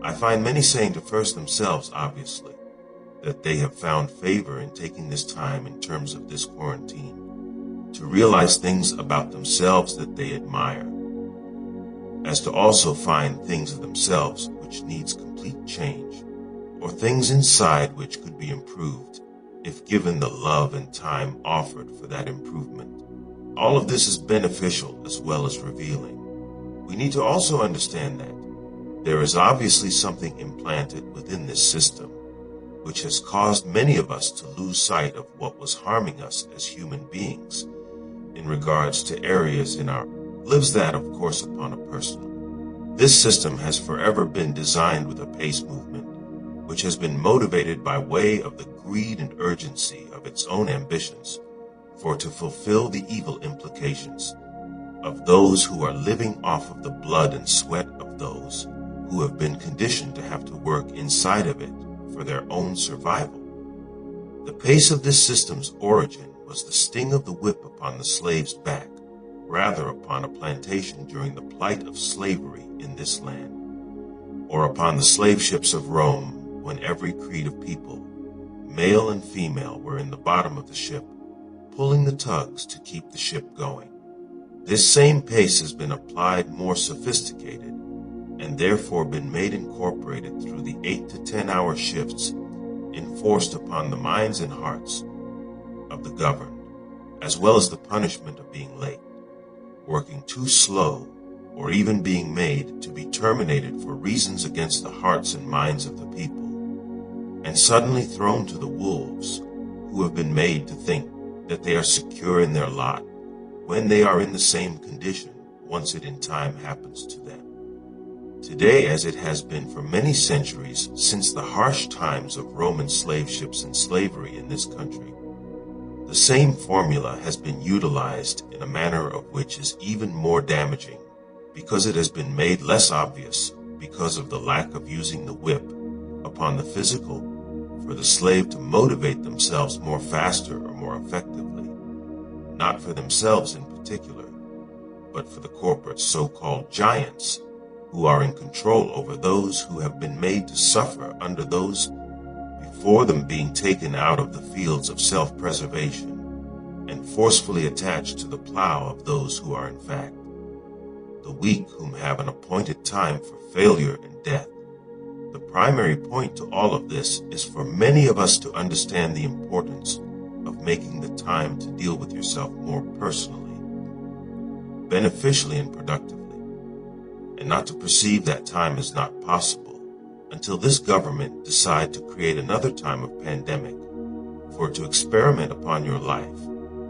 I find many saying to first themselves, obviously, that they have found favor in taking this time in terms of this quarantine, to realize things about themselves that they admire, as to also find things of themselves which needs complete change, or things inside which could be improved if given the love and time offered for that improvement. All of this is beneficial as well as revealing. We need to also understand that there is obviously something implanted within this system which has caused many of us to lose sight of what was harming us as human beings in regards to areas in our lives that, of course, upon a personal. This system has forever been designed with a pace movement, which has been motivated by way of the greed and urgency of its own ambitions, for to fulfill the evil implications of those who are living off of the blood and sweat of those who have been conditioned to have to work inside of it for their own survival. The pace of this system's origin was the sting of the whip upon the slave's back, rather upon a plantation during the plight of slavery in this land, or upon the slave ships of Rome when every creed of people, male and female, were in the bottom of the ship, pulling the tugs to keep the ship going. This same pace has been applied more sophisticated and therefore been made incorporated through the 8 to 10 hour shifts enforced upon the minds and hearts of the governed, as well as the punishment of being late, working too slow, or even being made to be terminated for reasons against the hearts and minds of the people, and suddenly thrown to the wolves who have been made to think that they are secure in their lot when they are in the same condition once it in time happens to them. Today, as it has been for many centuries since the harsh times of Roman slave ships and slavery in this country, the same formula has been utilized in a manner of which is even more damaging because it has been made less obvious because of the lack of using the whip upon the physical for the slave to motivate themselves more faster or more effectively, not for themselves in particular, but for the corporate so-called giants who are in control over those who have been made to suffer under those before them, being taken out of the fields of self-preservation and forcefully attached to the plow of those who are in fact the weak, whom have an appointed time for failure and death. The primary point to all of this is for many of us to understand the importance of making the time to deal with yourself more personally, beneficially and productively, and not to perceive that time is not possible until this government decide to create another time of pandemic for it to experiment upon your life,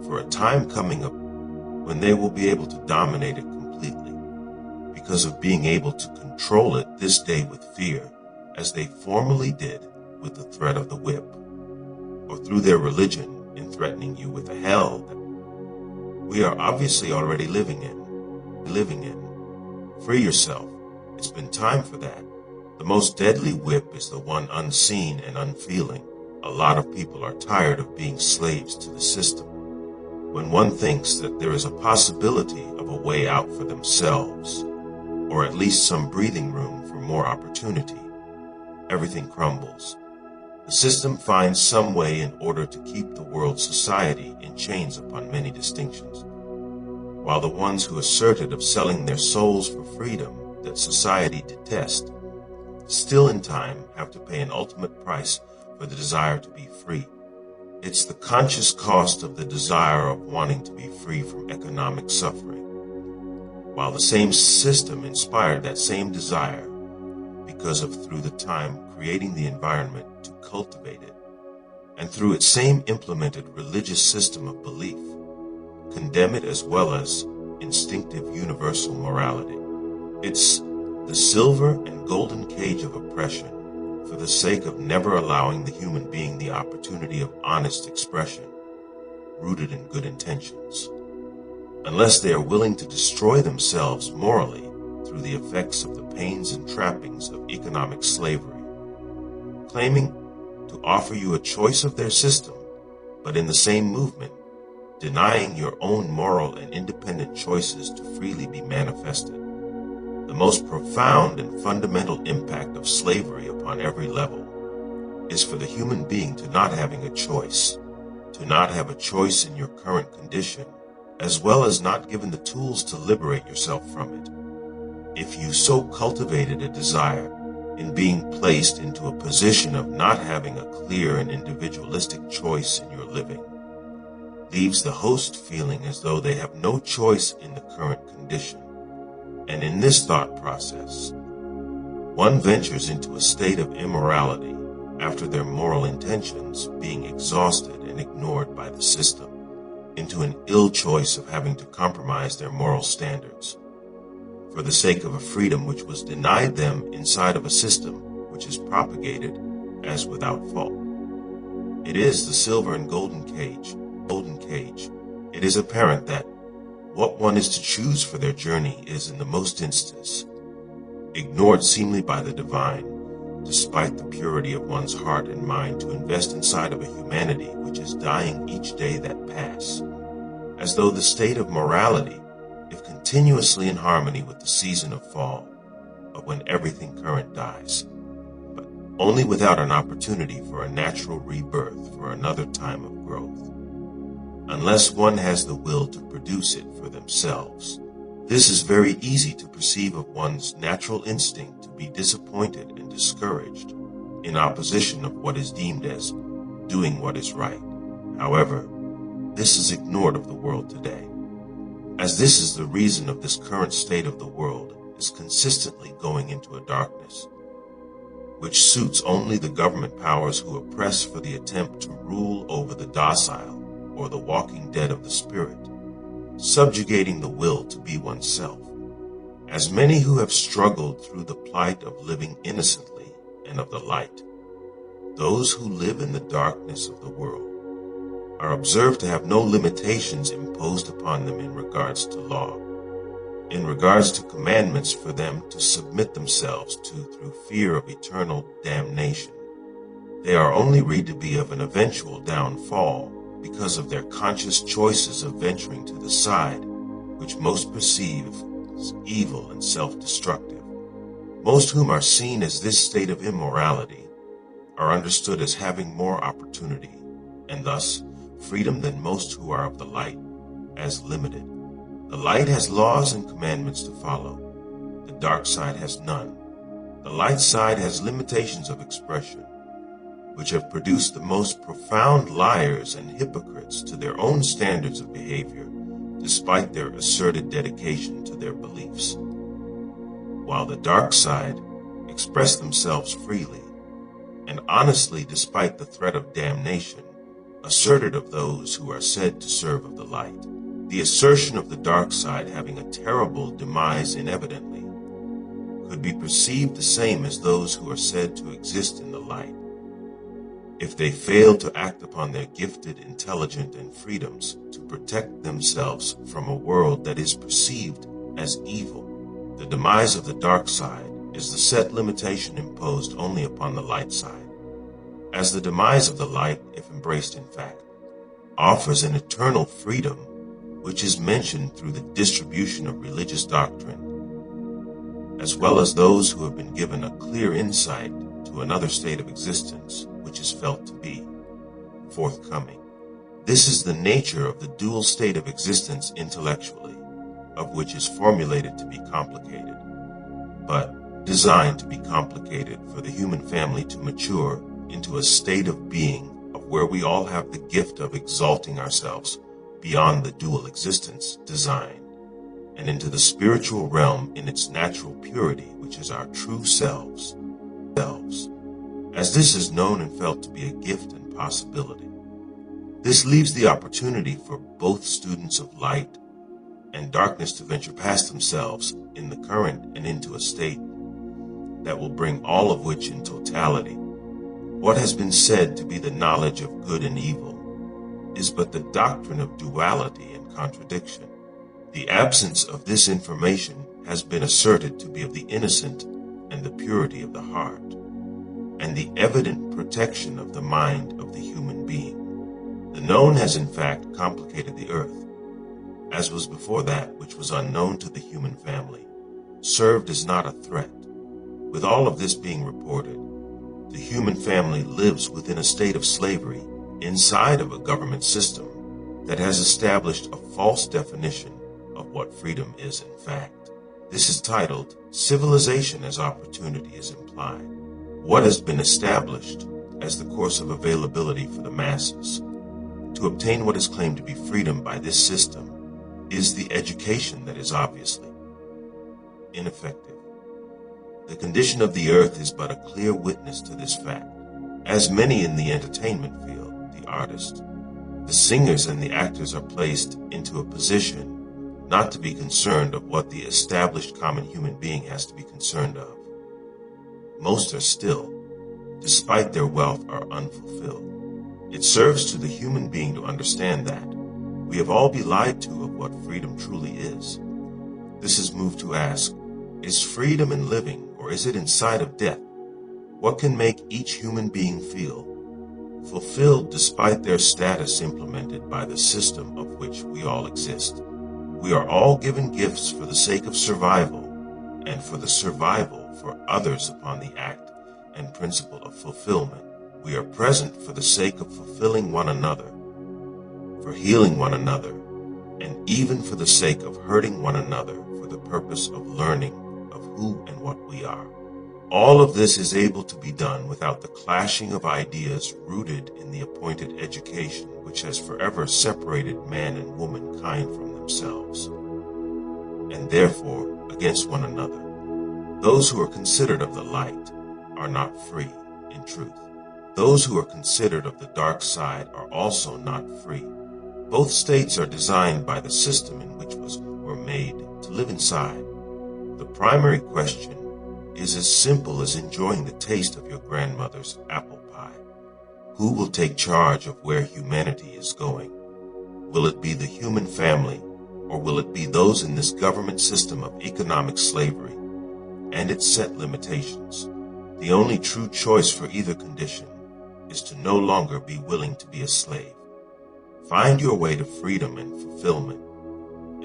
for a time coming up when they will be able to dominate it completely because of being able to control it this day with fear, as they formerly did with the threat of the whip, or through their religion in threatening you with a hell that we are obviously already living in. Free yourself. It's been time for that. The most deadly whip is the one unseen and unfeeling. A lot of people are tired of being slaves to the system. When one thinks that there is a possibility of a way out for themselves, or at least some breathing room for more opportunity, everything crumbles. The system finds some way in order to keep the world society in chains upon many distinctions, while the ones who asserted of selling their souls for freedom that society detests still in time have to pay an ultimate price for the desire to be free. It's the conscious cost of the desire of wanting to be free from economic suffering, while the same system inspired that same desire because of through the time creating the environment to cultivate it, and through its same implemented religious system of belief, condemn it as well as instinctive universal morality. It's the silver and golden cage of oppression for the sake of never allowing the human being the opportunity of honest expression, rooted in good intentions, unless they are willing to destroy themselves morally through the effects of the pains and trappings of economic slavery, claiming to offer you a choice of their system, but in the same movement, denying your own moral and independent choices to freely be manifested. The most profound and fundamental impact of slavery upon every level is for the human being to not having a choice, to not have a choice in your current condition, as well as not given the tools to liberate yourself from it. If you so cultivated a desire in being placed into a position of not having a clear and individualistic choice in your living, leaves the host feeling as though they have no choice in the current condition. And in this thought process, one ventures into a state of immorality after their moral intentions being exhausted and ignored by the system, into an ill choice of having to compromise their moral standards for the sake of a freedom which was denied them inside of a system which is propagated as without fault. It is the silver and golden cage. It is apparent that what one is to choose for their journey is in the most instance ignored seemingly by the divine, despite the purity of one's heart and mind to invest inside of a humanity which is dying each day that pass, as though the state of morality, if continuously in harmony with the season of fall, of when everything current dies, but only without an opportunity for a natural rebirth for another time of growth. Unless one has the will to produce it for themselves, this is very easy to perceive of one's natural instinct to be disappointed and discouraged in opposition of what is deemed as doing what is right. However, this is ignored of the world today, as this is the reason of this current state of the world is consistently going into a darkness, which suits only the government powers who oppress for the attempt to rule over the docile or the walking dead of the spirit, subjugating the will to be oneself. As many who have struggled through the plight of living innocently and of the light, those who live in the darkness of the world are observed to have no limitations imposed upon them in regards to law, in regards to commandments for them to submit themselves to through fear of eternal damnation. They are only read to be of an eventual downfall because of their conscious choices of venturing to the side which most perceive as evil and self-destructive. Most whom are seen as this state of immorality are understood as having more opportunity, and thus freedom than most who are of the light, as limited. The light has laws and commandments to follow. The dark side has none. The light side has limitations of expression, which have produced the most profound liars and hypocrites to their own standards of behavior, despite their asserted dedication to their beliefs, while the dark side express themselves freely and honestly despite the threat of damnation asserted of those who are said to serve of the light. The assertion of the dark side having a terrible demise inevitably could be perceived the same as those who are said to exist in the light, if they fail to act upon their gifted, intelligence, and freedoms to protect themselves from a world that is perceived as evil. The demise of the dark side is the set limitation imposed only upon the light side, as the demise of the light, if embraced in fact, offers an eternal freedom which is mentioned through the distribution of religious doctrine, as well as those who have been given a clear insight to another state of existence which is felt to be forthcoming. This is the nature of the dual state of existence intellectually, of which is formulated to be complicated, but designed to be complicated for the human family to mature into a state of being of where we all have the gift of exalting ourselves beyond the dual existence design and into the spiritual realm in its natural purity, which is our true selves, as this is known and felt to be a gift and possibility. This leaves the opportunity for both students of light and darkness to venture past themselves in the current and into a state that will bring all of which in totality. What has been said to be the knowledge of good and evil is but the doctrine of duality and contradiction. The absence of this information has been asserted to be of the innocent and the purity of the heart, and the evident protection of the mind of the human being. The known has in fact complicated the earth, as was before that which was unknown to the human family, served as not a threat. With all of this being reported, the human family lives within a state of slavery inside of a government system that has established a false definition of what freedom is in fact. This is titled Civilization as Opportunity is Implied. What has been established as the course of availability for the masses to obtain what is claimed to be freedom by this system is the education that is obviously ineffective. The condition of the earth is but a clear witness to this fact, as many in the entertainment field, the artists, the singers and the actors are placed into a position not to be concerned of what the established common human being has to be concerned of. Most are still, despite their wealth, are unfulfilled. It serves to the human being to understand that we have all been lied to of what freedom truly is. This is moved to ask, is freedom in living, or is it inside of death? What can make each human being feel fulfilled despite their status implemented by the system of which we all exist? We are all given gifts for the sake of survival, and for the survival for others upon the act and principle of fulfillment. We are present for the sake of fulfilling one another, for healing one another, and even for the sake of hurting one another for the purpose of learning of who and what we are. All of this is able to be done without the clashing of ideas rooted in the appointed education which has forever separated man and womankind from themselves, and therefore against one another. Those who are considered of the light are not free in truth. Those who are considered of the dark side are also not free. Both states are designed by the system in which were made to live inside. The primary question is as simple as enjoying the taste of your grandmother's apple pie. Who will take charge of where humanity is going? Will it be the human family, or will it be those in this government system of economic slavery and its set limitations? The only true choice for either condition is to no longer be willing to be a slave. Find your way to freedom and fulfillment,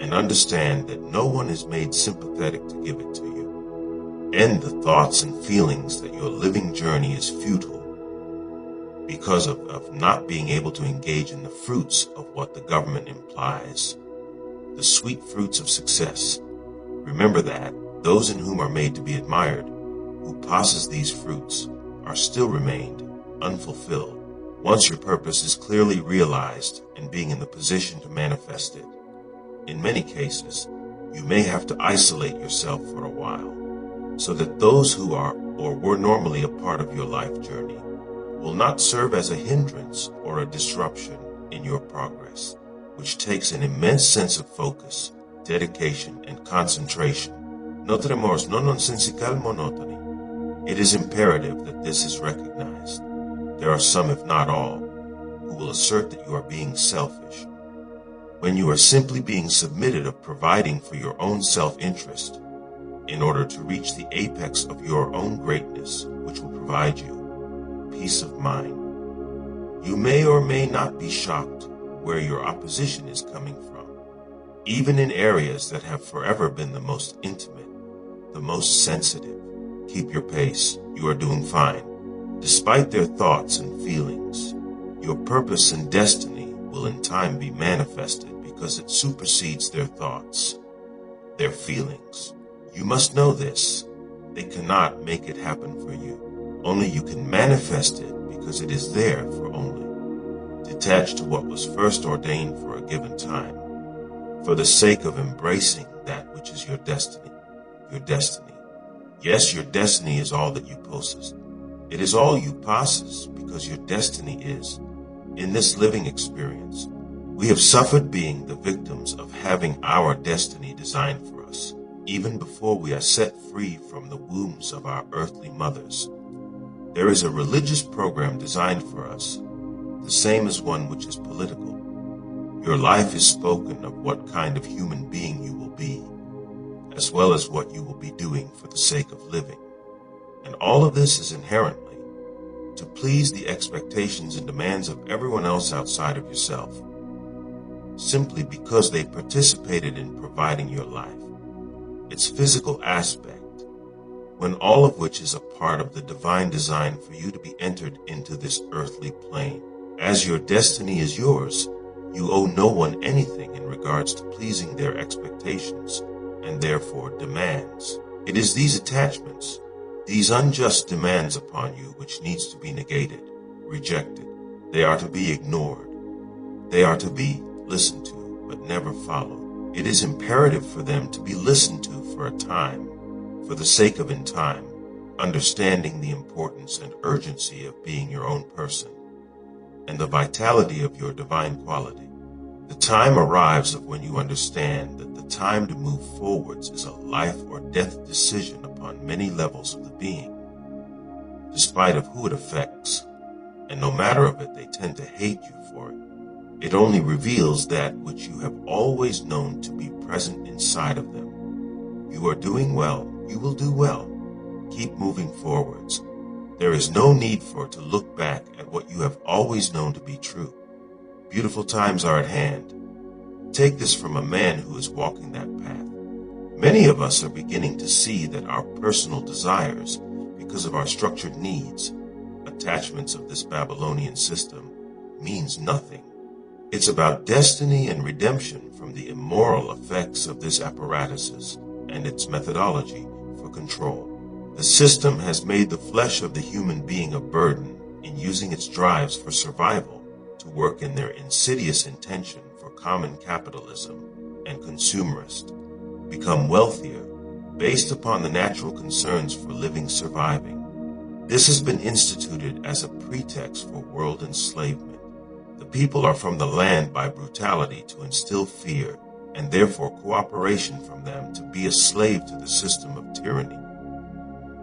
and understand that no one is made sympathetic to give it to you. End the thoughts and feelings that your living journey is futile because of not being able to engage in the fruits of what the government implies, the sweet fruits of success. Remember that those in whom are made to be admired, who possess these fruits, are still remained unfulfilled. Once your purpose is clearly realized and being in the position to manifest it, in many cases, you may have to isolate yourself for a while, so that those who are or were normally a part of your life journey will not serve as a hindrance or a disruption in your progress, which takes an immense sense of focus, dedication, and concentration. No tremors, no nonsensical monotony. It is imperative that this is recognized. There are some, if not all, who will assert that you are being selfish, when you are simply being submitted of providing for your own self-interest in order to reach the apex of your own greatness, which will provide you peace of mind. You may or may not be shocked where your opposition is coming from, even in areas that have forever been the most intimate, the most sensitive. Keep your pace. You are doing fine. Despite their thoughts and feelings, your purpose and destiny will in time be manifested because it supersedes their thoughts, their feelings. You must know this. They cannot make it happen for you. Only you can manifest it because it is there for only. Detached to what was first ordained for a given time, for the sake of embracing that which is your destiny. Your destiny. Yes, your destiny is all that you possess. It is all you possess because your destiny is. In this living experience, we have suffered being the victims of having our destiny designed for us, even before we are set free from the wombs of our earthly mothers. There is a religious program designed for us, the same as one which is political. Your life is spoken of what kind of human being you will be, as well as what you will be doing for the sake of living. And all of this is inherently to please the expectations and demands of everyone else outside of yourself, simply because they participated in providing your life. its physical aspect, when all of which is a part of the divine design for you to be entered into this earthly plane. As your destiny is yours, you owe no one anything in regards to pleasing their expectations and therefore demands. It is these attachments, these unjust demands upon you which needs to be negated, rejected. They are to be ignored. They are to be listened to, but never followed. It is imperative for them to be listened to for a time, for the sake of in time, understanding the importance and urgency of being your own person, and the vitality of your divine quality. The time arrives of when you understand that the time to move forwards is a life or death decision upon many levels of the being, despite of who it affects, and no matter of it, they tend to hate you for it. It only reveals that which you have always known to be present inside of them. You are doing well. You will do well. Keep moving forwards. There is no need for to look back at what you have always known to be true. Beautiful times are at hand. Take this from a man who is walking that path. Many of us are beginning to see that our personal desires, because of our structured needs, attachments of this Babylonian system, means nothing. It's about destiny and redemption from the immoral effects of this apparatuses and its methodology for control. The system has made the flesh of the human being a burden in using its drives for survival to work in their insidious intention for common capitalism and consumerist, become wealthier based upon the natural concerns for living surviving. This has been instituted as a pretext for world enslavement. The people are from the land by brutality to instill fear and therefore cooperation from them to be a slave to the system of tyranny.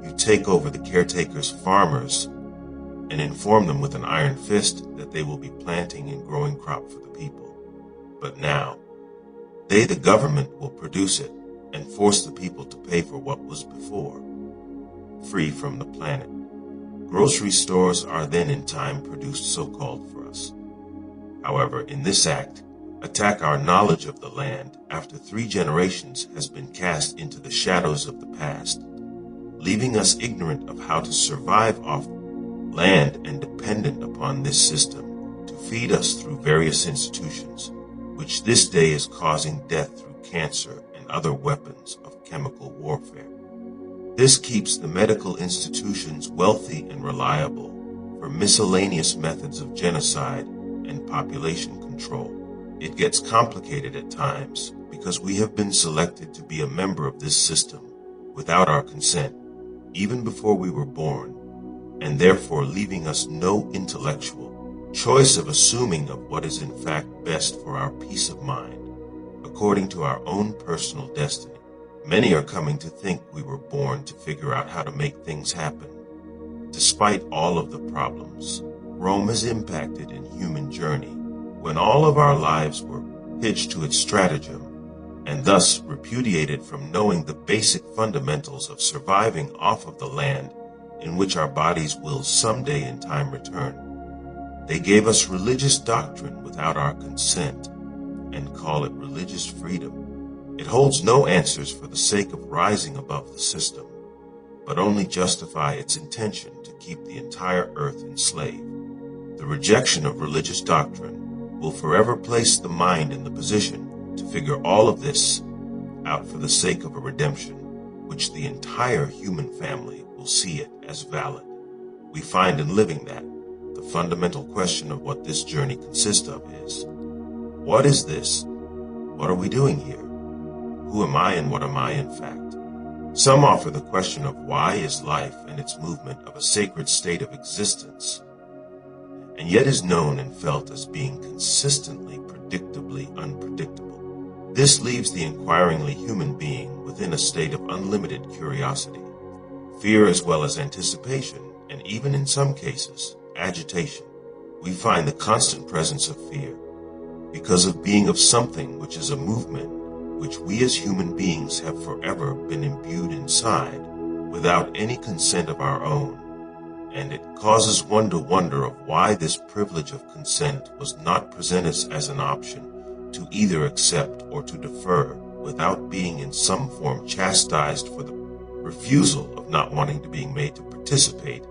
You take over the caretakers' farmers and inform them with an iron fist that they will be planting and growing crop for the people. But now, they, the government, will produce it and force the people to pay for what was before, free from the planet. Grocery stores are then in time produced so-called for us. However, in this act, attack our knowledge of the land after 3 generations has been cast into the shadows of the past, leaving us ignorant of how to survive off land and dependent upon this system to feed us through various institutions, which this day is causing death through cancer and other weapons of chemical warfare. This keeps the medical institutions wealthy and reliable for miscellaneous methods of genocide and population control. It gets complicated at times because we have been selected to be a member of this system without our consent, even before we were born, and therefore leaving us no intellectual choice of assuming of what is in fact best for our peace of mind, according to our own personal destiny. Many are coming to think we were born to figure out how to make things happen. Despite all of the problems Rome has impacted in human journey, when all of our lives were hitched to its stratagem, and thus repudiated from knowing the basic fundamentals of surviving off of the land in which our bodies will someday in time return. They gave us religious doctrine without our consent and call it religious freedom. It holds no answers for the sake of rising above the system, but only justify its intention to keep the entire earth enslaved. The rejection of religious doctrine will forever place the mind in the position to figure all of this out for the sake of a redemption, which the entire human family will see it as valid. We find in living that the fundamental question of what this journey consists of is, what is this? What are we doing here? Who am I and what am I in fact? Some offer the question of why is life and its movement of a sacred state of existence, and yet is known and felt as being consistently, predictably unpredictable. This leaves the inquiringly human being within a state of unlimited curiosity, fear as well as anticipation, and even in some cases, agitation. We find the constant presence of fear because of being of something which is a movement which we as human beings have forever been imbued inside without any consent of our own. And it causes one to wonder of why this privilege of consent was not presented as an option to either accept or to defer without being in some form chastised for the refusal of not wanting to be made to participate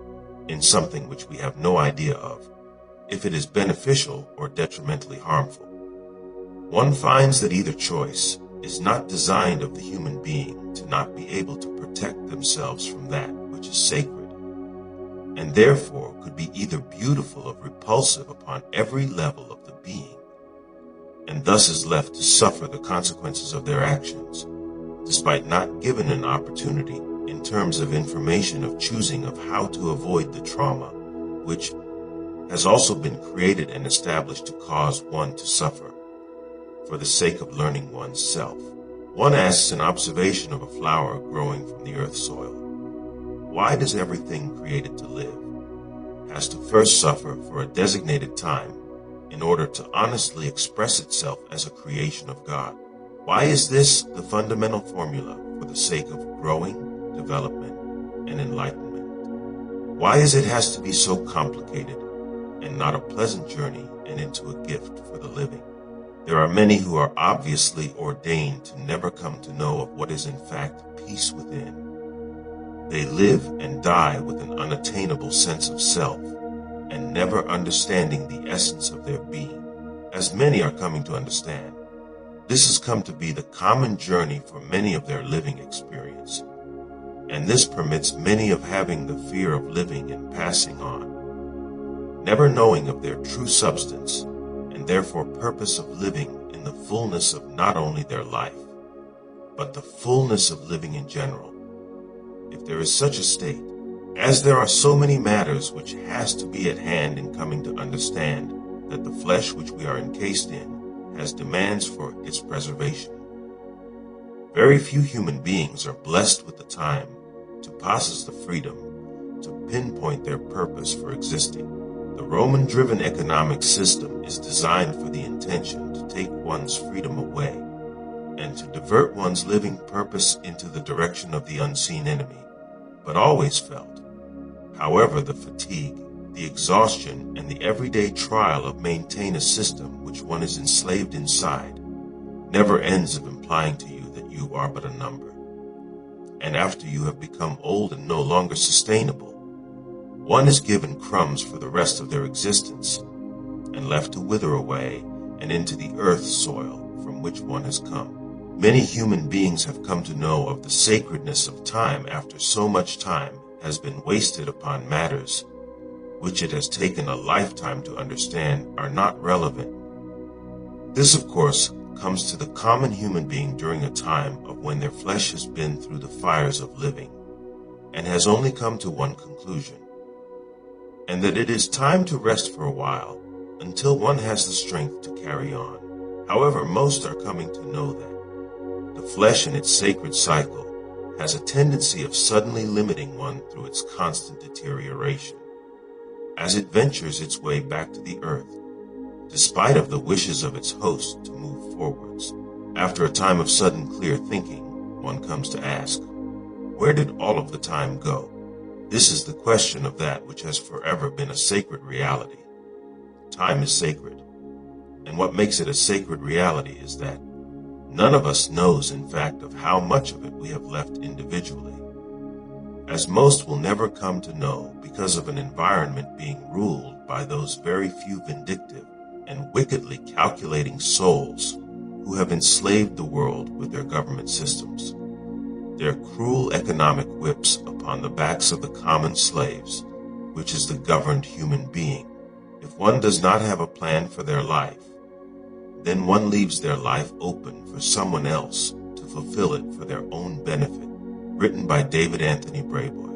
in something which we have no idea of, if it is beneficial or detrimentally harmful. One finds that either choice is not designed of the human being to not be able to protect themselves from that which is sacred, and therefore could be either beautiful or repulsive upon every level of the being, and thus is left to suffer the consequences of their actions, despite not given an opportunity in terms of information of choosing of how to avoid the trauma, which has also been created and established to cause one to suffer, for the sake of learning one's self. One asks an observation of a flower growing from the earth soil. Why does everything created to live has to first suffer for a designated time in order to honestly express itself as a creation of God? Why is this the fundamental formula for the sake of growing, development, and enlightenment? Why is it has to be so complicated and not a pleasant journey and into a gift for the living? There are many who are obviously ordained to never come to know of what is in fact peace within. They live and die with an unattainable sense of self and never understanding the essence of their being, as many are coming to understand. This has come to be the common journey for many of their living experience, and this permits many of having the fear of living and passing on, never knowing of their true substance and therefore purpose of living in the fullness of not only their life, but the fullness of living in general, if there is such a state, as there are so many matters which has to be at hand in coming to understand that the flesh which we are encased in has demands for its preservation. Very few human beings are blessed with the time to possess the freedom to pinpoint their purpose for existing. The Roman-driven economic system is designed for the intention to take one's freedom away and to divert one's living purpose into the direction of the unseen enemy, but always felt. However, the fatigue, the exhaustion, and the everyday trial of maintain a system which one is enslaved inside never ends of implying to you that you are but a number. And after you have become old and no longer sustainable, one is given crumbs for the rest of their existence and left to wither away and into the earth soil from which one has come. Many human beings have come to know of the sacredness of time after so much time has been wasted upon matters which it has taken a lifetime to understand are not relevant. This, of course, comes to the common human being during a time of when their flesh has been through the fires of living and has only come to one conclusion, and that it is time to rest for a while until one has the strength to carry on. However, most are coming to know that the flesh in its sacred cycle has a tendency of suddenly limiting one through its constant deterioration, as it ventures its way back to the earth, despite of the wishes of its host to move forwards. After a time of sudden clear thinking, one comes to ask, where did all of the time go? This is the question of that which has forever been a sacred reality. Time is sacred, and what makes it a sacred reality is that none of us knows in fact of how much of it we have left individually, as most will never come to know because of an environment being ruled by those very few vindictive and wickedly calculating souls who have enslaved the world with their government systems, their cruel economic whips upon the backs of the common slaves, which is the governed human being. If one does not have a plan for their life, then one leaves their life open for someone else to fulfill it for their own benefit. Written by David Anthony Brayboy.